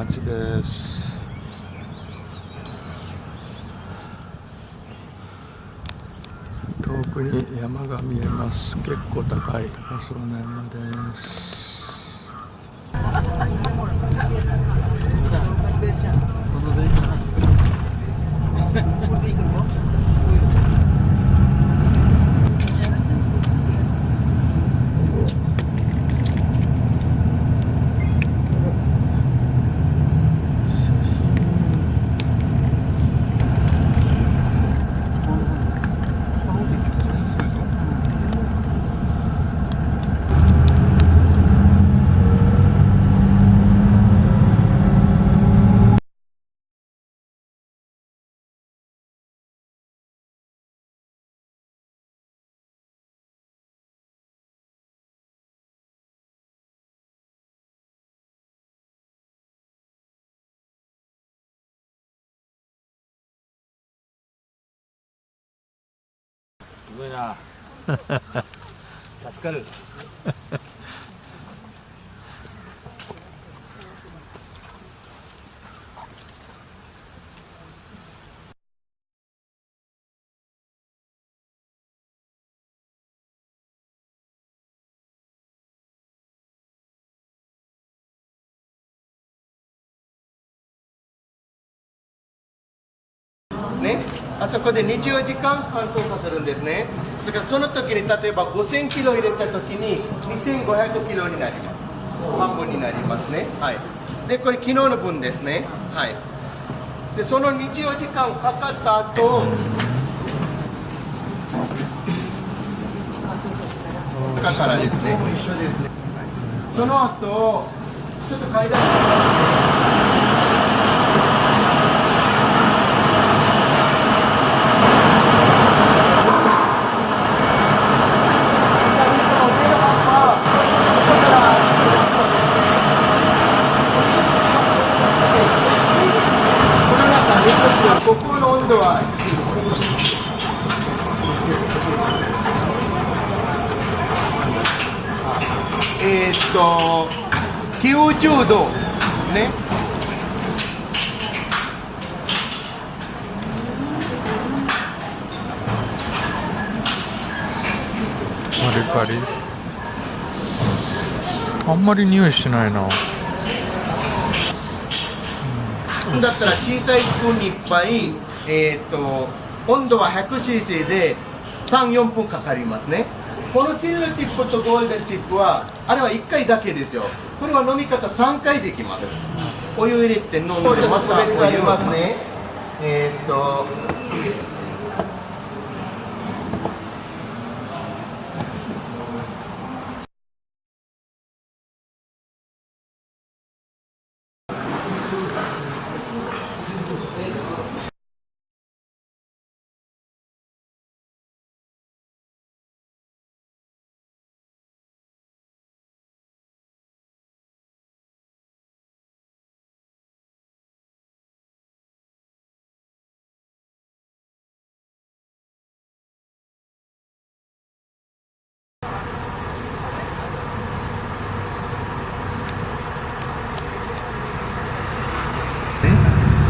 町です。遠くに山が見えます。結構高い阿蘇の山です。すごいな。助かる。ね、あそこで24時間乾燥させるんですね。だからその時に例えば5000キロ入れた時に2500キロになります。半分になりますね。はい。で、これ昨日の分ですね。はい。で、その24時間かかった後、だからですね。一緒ですね。はい、その後、ちょっと階段。ここの温度は90度ね。カリカリ。あんまり匂いしないな。だったら小さいスプーンに1杯、温度は 100cc で 3,4 分かかりますね。このシルバーチップとゴールデンチップはあれは1回だけですよ。これは飲み方3回できます。お湯入れて飲んでまた別ありますね。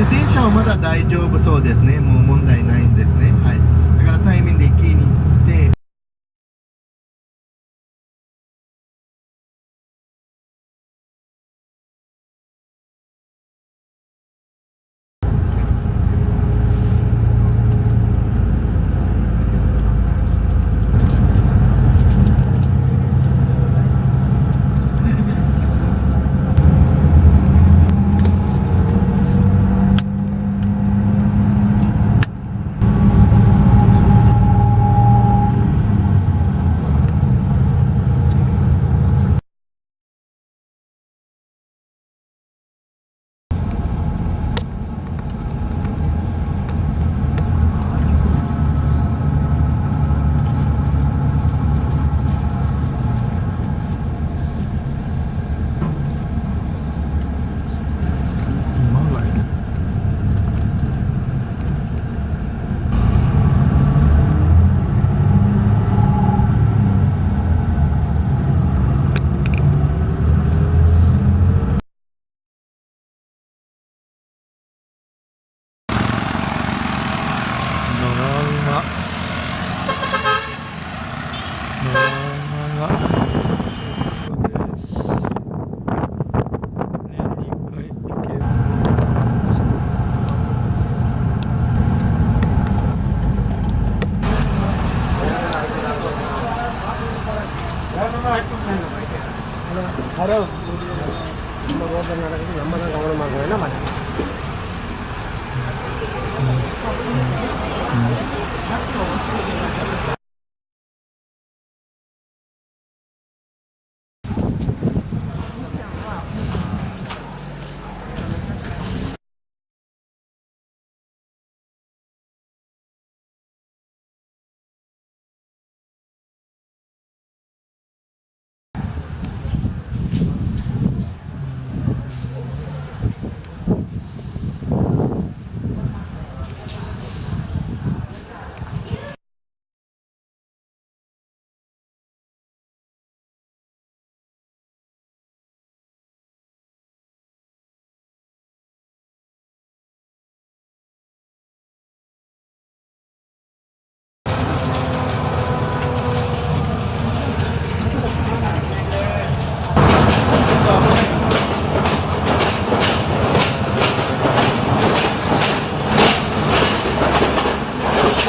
電車はまだ大丈夫そうですね。もう問題ないんですね。はい。だからタイミングで行きに行って。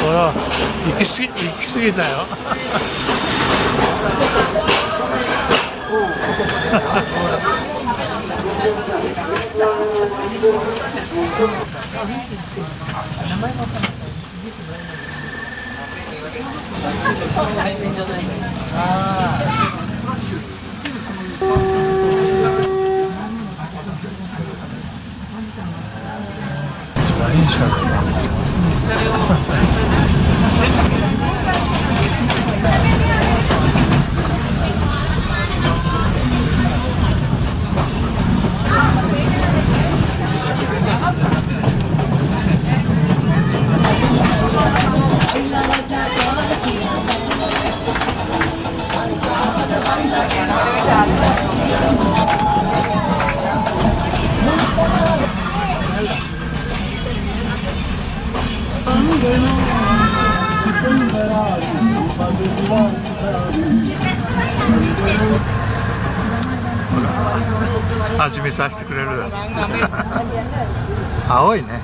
ほら、行き過ぎたよ。いい車両だ。味見させてくれるだろ。青いね。